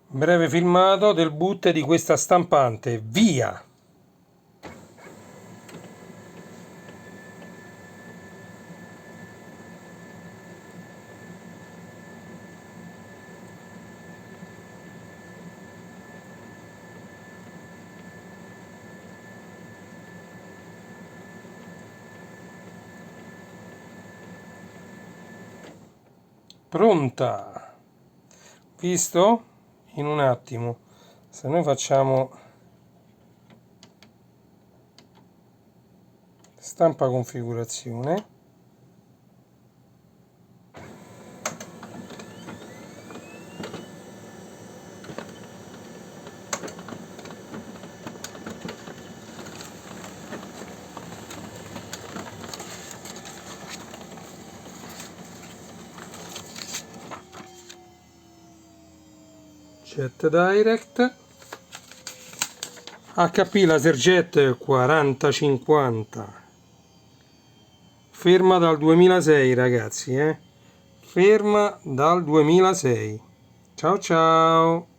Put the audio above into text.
Breve filmato del boot di questa stampante, via! Pronta! Visto? In un attimo, se noi facciamo stampa configurazione, Jet Direct, HP LaserJet 4050, ferma dal 2006 ragazzi, ferma dal 2006. Ciao ciao!